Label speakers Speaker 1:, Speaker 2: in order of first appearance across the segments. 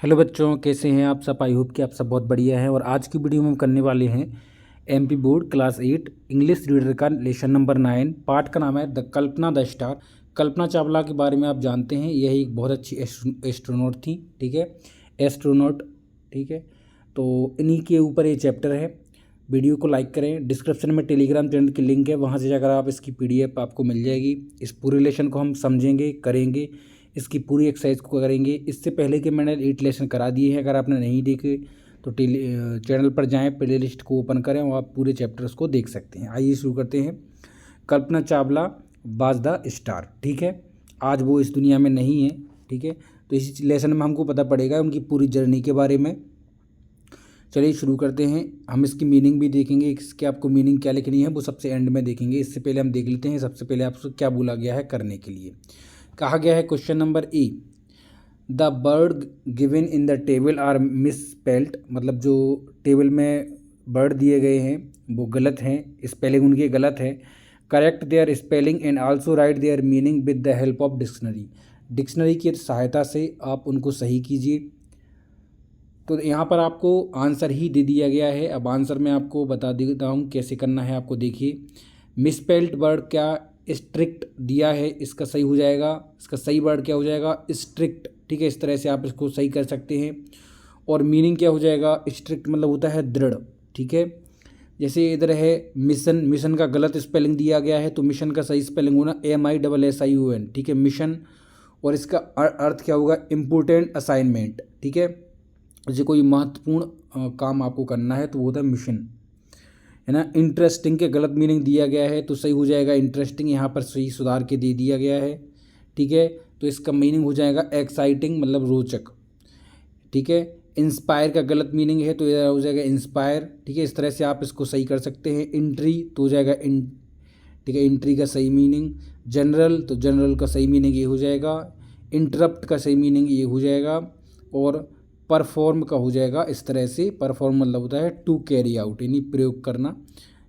Speaker 1: Hello बच्चों, कैसे हैं आप सब। आई होप कि आप सब बहुत बढ़िया हैं। और आज की वीडियो में हम करने वाले हैं MP board class 8 English reader का लेसन नंबर 9। पार्ट का नाम है the Kalpana the star. Kalpana Chawla के बारे में आप जानते हैं, यह एक बहुत अच्छी एस्ट्रोनॉट थी। ठीक है, एस्ट्रोनॉट। ठीक है, तो इन्हीं के ऊपर ये चैप्टर है। वीडियो को लाइक करें। डिस्क्रिप्शन में टेलीग्राम चैनल की लिंक है, वहाँ से जाकर आप इसकी पीडीएफ आपको मिल जाएगी। इस पूरे लेसन को हम समझेंगे, करेंगे, इसकी पूरी एक्सरसाइज को करेंगे। इससे पहले कि मैंने 8 लेसन करा दिए हैं, अगर आपने नहीं देखे तो चैनल पर जाएं, प्ले लिस्ट को ओपन करें और आप पूरे चैप्टर्स को देख सकते हैं। आइए शुरू करते हैं। Kalpana Chawla was the star. ठीक है, आज वो इस दुनिया में नहीं है। ठीक है, तो इस लेसन में हमको पता पड़ेगा उनकी पूरी जर्नी के बारे में। चलिए शुरू करते हैं। हम इसकी मीनिंग भी देखेंगे, इसके आपको मीनिंग क्या लिखनी है वो सबसे एंड में देखेंगे। इससे पहले हम देख लेते हैं सबसे पहले आपसे क्या बोला गया है करने के लिए। कहा गया है question number A, the word given in the table are misspelled. मतलब जो टेबल में बर्ड दिए गए हैं वो गलत हैं, स्पेलिंग उनकी गलत है। Correct their spelling and also write their meaning with the help of dictionary. Dictionary की सहायता से आप उनको सही कीजिए। तो यहाँ पर आपको आंसर ही दे दिया गया है। अब आंसर मैं आपको बता देता हूँ कैसे करना है। आपको देखिए, मिसस्पेल्ड वर्ड क्या स्ट्रिक्ट दिया है, इसका सही हो जाएगा। इसका सही वर्ड क्या हो जाएगा, स्ट्रिक्ट। ठीक है, इस तरह से आप इसको सही कर सकते हैं। और मीनिंग क्या हो जाएगा, स्ट्रिक्ट मतलब होता है दृढ़। ठीक है, जैसे इधर है मिशन, मिशन का गलत स्पेलिंग दिया गया है, तो मिशन का सही स्पेलिंग होना MISSION। ठीक है, मिशन। और इसका अर्थ क्या होगा, इम्पोर्टेंट असाइनमेंट। ठीक है, जैसे कोई महत्वपूर्ण काम आपको करना है तो वो होता है मिशन, है ना। इंटरेस्टिंग के गलत मीनिंग दिया गया है, तो सही हो जाएगा इंटरेस्टिंग। यहाँ पर सही सुधार के दे दिया गया है। ठीक है, तो इसका मीनिंग हो जाएगा एक्साइटिंग मतलब रोचक। ठीक है, इंस्पायर का गलत मीनिंग है तो यह हो जाएगा इंस्पायर। ठीक है, इस तरह से आप इसको सही कर सकते हैं। इंट्री तो हो जाएगा इन। ठीक है, इंट्री का सही मीनिंग। जनरल तो जनरल का सही मीनिंग ये हो जाएगा। इंटरप्ट का सही मीनिंग ये हो जाएगा। और परफॉर्म का हो जाएगा इस तरह से। परफॉर्म मतलब होता है टू कैरी आउट, यानी प्रयोग करना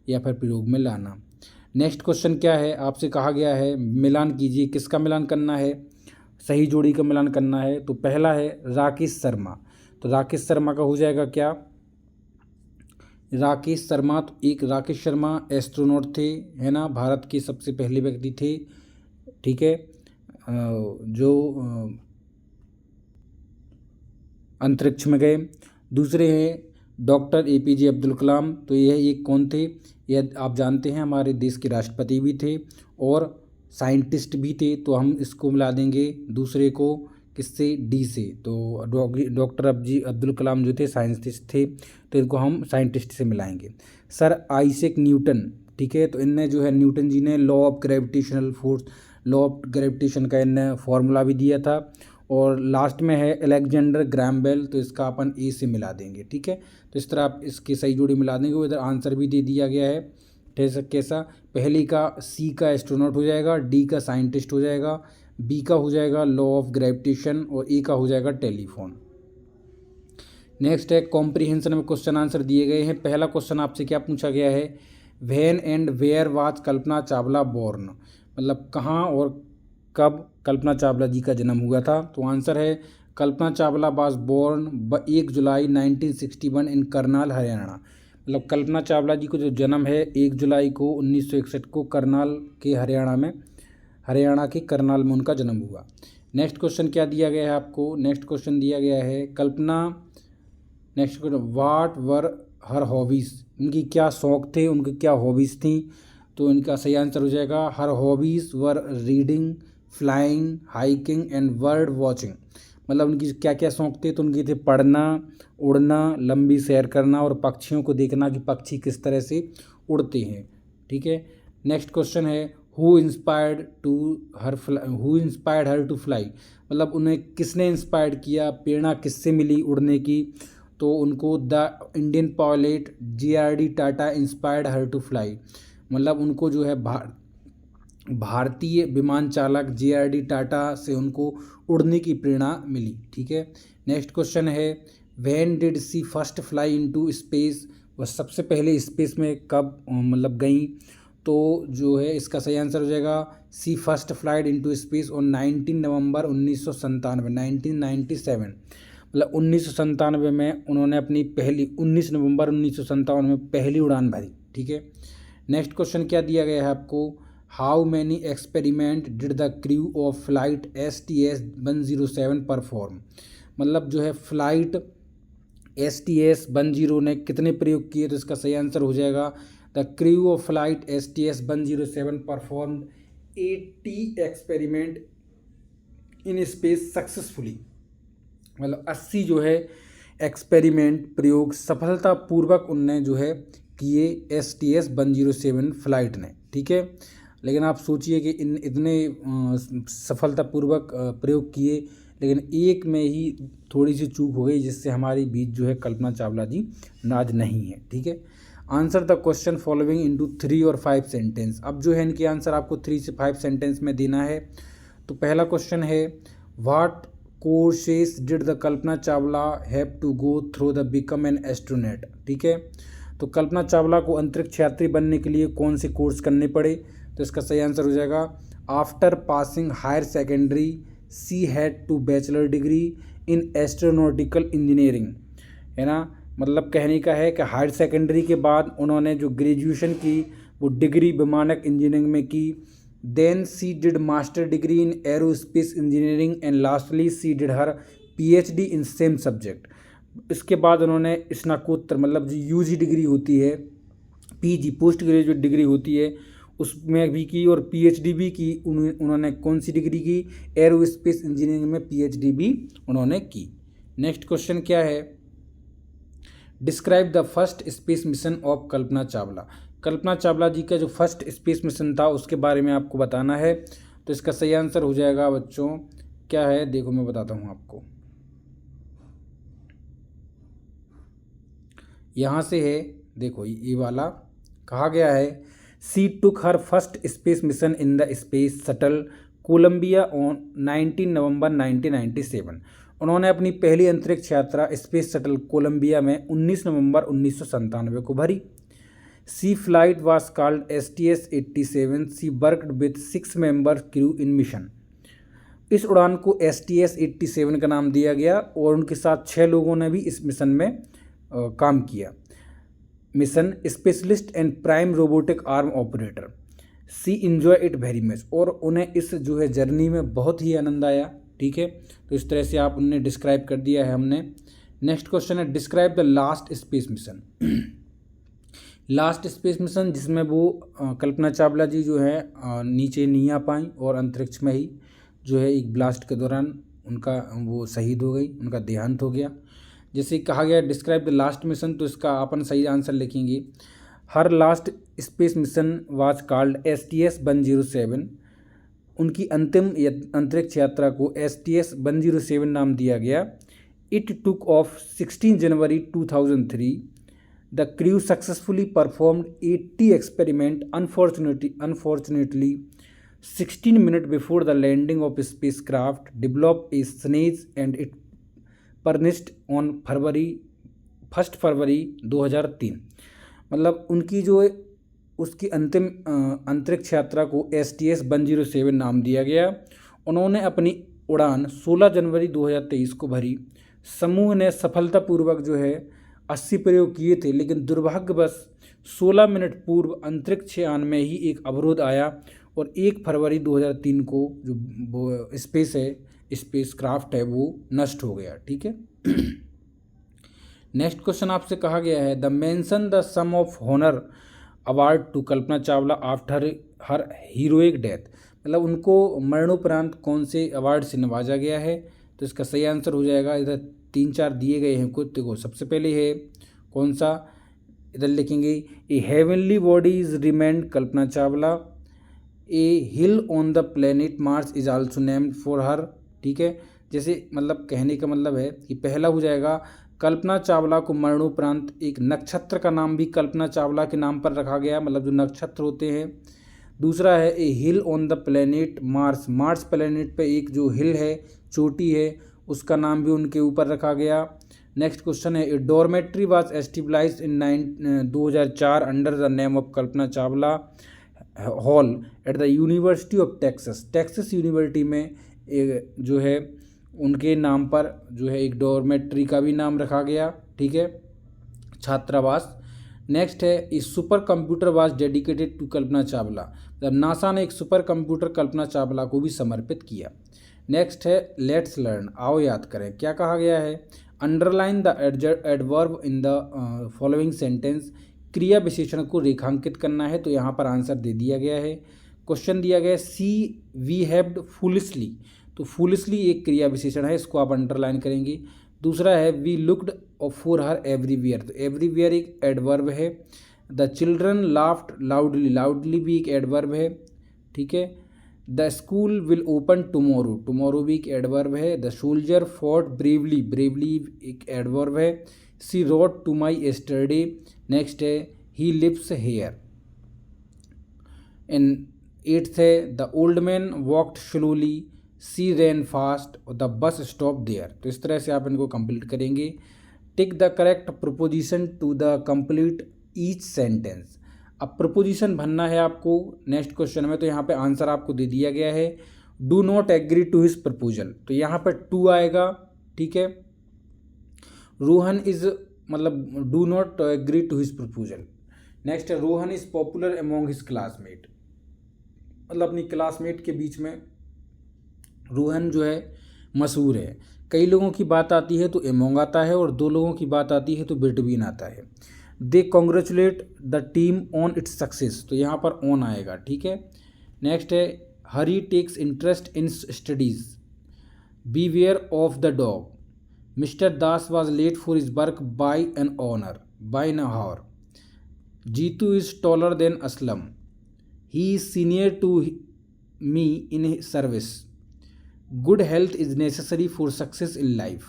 Speaker 1: या फिर प्रयोग में लाना। नेक्स्ट क्वेश्चन क्या है, आपसे कहा गया है मिलान कीजिए। किसका मिलान करना है, सही जोड़ी का मिलान करना है। तो पहला है राकेश शर्मा, तो राकेश शर्मा का हो जाएगा क्या, राकेश शर्मा। तो एक राकेश शर्मा एस्ट्रोनॉट थे, है ना, भारत के सबसे पहले व्यक्ति थे। ठीक है, जो अंतरिक्ष में गए। दूसरे हैं डॉक्टर APJ अब्दुल कलाम। तो यह एक कौन थे, यह आप जानते हैं हमारे देश के राष्ट्रपति भी थे और साइंटिस्ट भी थे। तो हम इसको मिला देंगे दूसरे को किससे, D से। तो डॉक्टर अब्दुल कलाम जो थे साइंटिस्ट थे, तो इनको हम साइंटिस्ट से मिलाएंगे। Sir Isaac Newton. ठीक है, तो इनने जो है न्यूटन जी ने law of gravitational force, law of gravitation का इनने फॉर्मूला भी दिया था। और लास्ट में है अलेक्जेंडर ग्रैम बेल, तो इसका अपन ए से मिला देंगे। ठीक है, तो इस तरह आप इसकी सही जोड़ी मिला देंगे। वो इधर आंसर भी दे दिया गया है। कैसा, पहली का C का एस्ट्रोनॉट हो जाएगा, D का साइंटिस्ट हो जाएगा, B का हो जाएगा लॉ ऑफ ग्रेविटेशन और E का हो जाएगा टेलीफोन। नेक्स्ट है कॉम्प्रीहेंशन में क्वेश्चन आंसर दिए गए हैं। पहला क्वेश्चन आपसे क्या पूछा गया है, when and where was Kalpana Chawla born. मतलब कहाँ और कब कल्पना चावला जी का जन्म हुआ था। तो आंसर है कल्पना चावला वाज बोर्न 1 जुलाई 1961 इन करनाल हरियाणा। मतलब कल्पना चावला जी को जो जन्म है 1 जुलाई को 1961 को करनाल के हरियाणा में, हरियाणा के करनाल में उनका जन्म हुआ। नेक्स्ट क्वेश्चन क्या दिया गया है आपको, नेक्स्ट क्वेश्चन दिया गया है Kalpana, next question what were her hobbies. उनकी क्या शौक़ थे, उनकी क्या हॉबीज़ थी। तो इनका सही आंसर हो जाएगा her hobbies were reading, flying, hiking and bird watching. मतलब उनकी क्या क्या शौक़ थे, तो उनके थे पढ़ना, उड़ना, लंबी सैर करना और पक्षियों को देखना कि पक्षी किस तरह से उड़ते हैं। ठीक है, नेक्स्ट क्वेश्चन है who inspired her to fly. मतलब उन्हें किसने इंस्पायर्ड किया, प्रेरणा किससे मिली उड़ने की। तो उनको the Indian pilot GRD Tata inspired her to fly. मतलब उनको जो है भारतीय विमान चालक GRD टाटा से उनको उड़ने की प्रेरणा मिली। ठीक है, नेक्स्ट क्वेश्चन है when did she first fly into space. वह सबसे पहले स्पेस में कब मतलब गई। तो जो है इसका सही आंसर हो जाएगा she first flight into space on 19 November 1997, 1997। मतलब 1997 में उन्होंने अपनी पहली 19 नवंबर 1957 में पहली उड़ान भरी। ठीक है। नेक्स्ट क्वेश्चन क्या दिया गया है आपको, how many experiment did the crew of flight STS-107 perform. मतलब जो है फ्लाइट STS-10 ने कितने प्रयोग किए, तो इसका सही आंसर हो जाएगा the crew of flight STS-107 perform 80 experiment in space successfully. मतलब 80 जो है एक्सपेरिमेंट प्रयोग सफलतापूर्वक उनने जो है किए STS-107 फ्लाइट ने। ठीक है। लेकिन आप सोचिए कि इन इतने सफलतापूर्वक प्रयोग किए, लेकिन एक में ही थोड़ी सी चूक हो गई, जिससे हमारी बीच जो है कल्पना चावला जी नाज नहीं है। ठीक है। Answer the question following into 3 और 5 सेंटेंस। अब जो है इनके आंसर आपको 3 से 5 सेंटेंस में देना है। तो पहला क्वेश्चन है, what courses did the Kalpana Chawla have to go through the become an astronaut. ठीक है। तो कल्पना चावला को अंतरिक्ष यात्री बनने के लिए कौन से कोर्स करने पड़े, तो इसका सही आंसर हो जाएगा after passing higher secondary she had to bachelor degree in astronautical engineering, है ना। मतलब कहने का है कि हायर सेकेंडरी के बाद उन्होंने जो ग्रेजुएशन की वो डिग्री विमानक इंजीनियरिंग में की। Then she did master degree in aerospace engineering and lastly she did her PhD in same subject. इसके बाद उन्होंने स्नातकोत्तर मतलब जो UG डिग्री होती है, PG पोस्ट ग्रेजुएट डिग्री होती है, उसमें भी की और PhD भी की। उन्होंने कौन सी डिग्री की, एरोस्पेस इंजीनियरिंग में PhD भी उन्होंने की। नेक्स्ट क्वेश्चन क्या है, describe the first space mission of Kalpana Chawla. Kalpana Chawla ji का जो फर्स्ट स्पेस मिशन था उसके बारे में आपको बताना है। तो इसका सही आंसर हो जाएगा बच्चों, क्या है देखो मैं बताता हूँ आपको। यहाँ से है, देखो ये वाला कहा गया है, she took her first space mission in the space shuttle Columbia on 19 November 1997। उन्होंने अपनी पहली अंतरिक्ष यात्रा स्पेस शटल कोलंबिया में 19 नवंबर 1997 को भरी। She flight was called STS-87। She worked with 6 member crew in mission. इस उड़ान को STS-87 का नाम दिया गया और उनके साथ 6 लोगों ने भी इस मिशन में काम किया। Mission specialist and prime robotic arm operator. She enjoy it very much. और उन्हें इस जो है जर्नी में बहुत ही आनंद आया। ठीक है। तो इस तरह से आप उन्हें डिस्क्राइब कर दिया है हमने। नेक्स्ट क्वेश्चन है, describe the last space mission. Last space mission जिसमें वो कल्पना चावला जी जो है नीचे नहीं आ पाई और अंतरिक्ष में ही जो है एक ब्लास्ट के दौरान उनका वो शहीद हो गई, उनका देहांत हो गया। जैसे कहा गया डिस्क्राइब द लास्ट मिशन, तो इसका अपन सही आंसर लिखेंगे, her last space mission was called STS-107। उनकी अंतिम अंतरिक्ष यात्रा को STS-107 नाम दिया गया। It took off 16 January 2003। The crew successfully performed 80 experiment. Unfortunately 16 minute before the landing of spacecraft develop a snag and it perished on 1 February 2003। मतलब उनकी जो उसकी अंतिम अंतरिक्ष यात्रा को STS-107 नाम दिया गया। उन्होंने अपनी उड़ान 16 जनवरी 2023 को भरी। समूह ने सफलतापूर्वक जो है 80 प्रयोग किए थे, लेकिन दुर्भाग्यवश 16 मिनट पूर्व अंतरिक्ष यान में ही एक अवरोध आया और 1 फरवरी 2003 को जो वो स्पेस क्राफ्ट है वो नष्ट हो गया। ठीक है। नेक्स्ट क्वेश्चन आपसे कहा गया है, the mention the some of honour award to Kalpana Chawla after her heroic death. मतलब उनको मरणोपरांत कौन से अवार्ड से नवाजा गया है, तो इसका सही आंसर हो जाएगा, इधर 3-4 दिए गए हैं कुछ। देखो सबसे पहले है कौन सा, इधर लिखेंगे ए heavenly body is remained Kalpana Chawla. A hill on the planet Mars is also named for her. ठीक है। जैसे मतलब कहने का मतलब है कि पहला हो जाएगा कल्पना चावला को मरणोपरांत एक नक्षत्र का नाम भी कल्पना चावला के नाम पर रखा गया, मतलब जो नक्षत्र होते हैं। दूसरा है a hill on the planet Mars. Mars planet पे एक जो हिल है, चोटी है, उसका नाम भी उनके ऊपर रखा गया। नेक्स्ट क्वेश्चन है, a dormitory was established in 2004 under the name of Kalpana Chawla hall at the university of Texas. Texas university में जो है उनके नाम पर जो है एक डॉर्मेट्री का भी नाम रखा गया, ठीक है, छात्रावास। नेक्स्ट है a super computer was dedicated to Kalpana Chawla, मतलब नासा ने एक सुपर कंप्यूटर कल्पना चावला को भी समर्पित किया। नेक्स्ट है लेट्स लर्न, आओ याद करें। क्या कहा गया है? Underline the adverb in the following sentence, क्रिया विशेषण को रेखांकित करना है, तो यहाँ पर आंसर दे दिया गया है। क्वेश्चन दिया गया है सी वी हैव्ड फुलिशली, तो फुलिशली एक क्रिया विशेषण है, इसको आप अंडरलाइन करेंगे। दूसरा है we looked for her everywhere, तो एवरीवेयर एक एडवर्ब है। The children laughed loudly, loudly भी एक एडवर्ब है, ठीक है। The school will open tomorrow, tomorrow भी एक एडवर्ब है। The soldier fought bravely, bravely एक एडवर्ब है। She wrote to my yesterday, next है he lives here. In eighth है the old man walked slowly, she ran fast और the bus stop there. तो इस तरह से आप इनको कंप्लीट करेंगे। Tick the correct proposition to the complete each sentence, अब प्रपोजिशन भरना है आपको नेक्स्ट क्वेश्चन में, तो यहाँ पे आंसर आपको दे दिया गया है do not agree to his proposal, तो यहाँ पर टू आएगा, ठीक है। रोहन इज, मतलब do not agree to his proposal. Next है Rohan is popular among his classmate, मतलब अपनी क्लासमेट के बीच में रोहन जो है मशहूर है। कई लोगों की बात आती है तो अमॉन्ग आता है, और दो लोगों की बात आती है तो बिटवीन आता है। They congratulate the team on its success, तो यहाँ पर ऑन आएगा, ठीक है। नेक्स्ट है Hari takes interest in studies, beware of the dog, mister Das was late for his work by an honour, by an hour, Jeetu is taller than Aslam, he is senior to me in service, good health is necessary for success in life,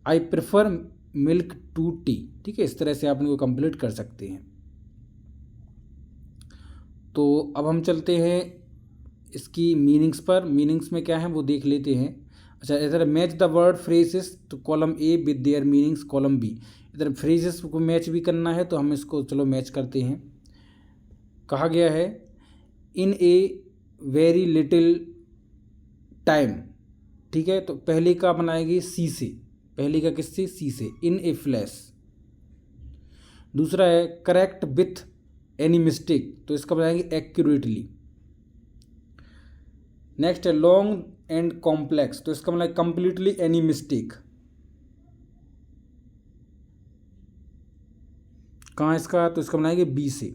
Speaker 1: I prefer milk to tea, ठीक है। इस तरह से आप इनको complete कर सकते हैं। तो अब हम चलते हैं इसकी मीनिंग्स पर, मीनिंग्स में क्या है वो देख लेते हैं। अच्छा, इधर मैच द वर्ड फ्रेजेस, तो column A with their meanings, column B. इधर फ्रेजेस को मैच भी करना है, तो हम इसको चलो मैच करते हैं। कहा गया है इन ए वेरी लिटिल टाइम, ठीक है, तो पहले का बनाएगी सी से, पहले का किससे? सी से, इन ए फ्लैश। दूसरा है करेक्ट विथ एनी मिस्टेक, तो इसका बनाएंगे एक्यूरेटली। नेक्स्ट है लॉन्ग एंड कॉम्प्लेक्स, तो इसका बनाएंगे कंप्लीटली एनी मिस्टेक। कहाँ इसका? तो इसका बनाएंगे बी से।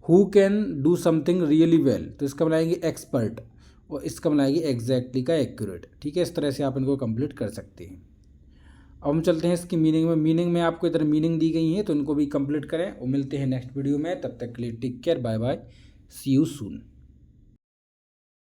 Speaker 1: Who can do something really well, तो इसका बनाएंगे एक्सपर्ट, और इसका बनाएंगे एग्जैक्टली का एक्यूरेट, ठीक है। इस तरह से आप इनको कंप्लीट कर सकते हैं। अब हम चलते हैं इसकी मीनिंग में। मीनिंग में आपको इधर मीनिंग दी गई है, तो इनको भी कंप्लीट करें, और मिलते हैं नेक्स्ट वीडियो में। तब तक के लिए take care, bye bye, see you soon.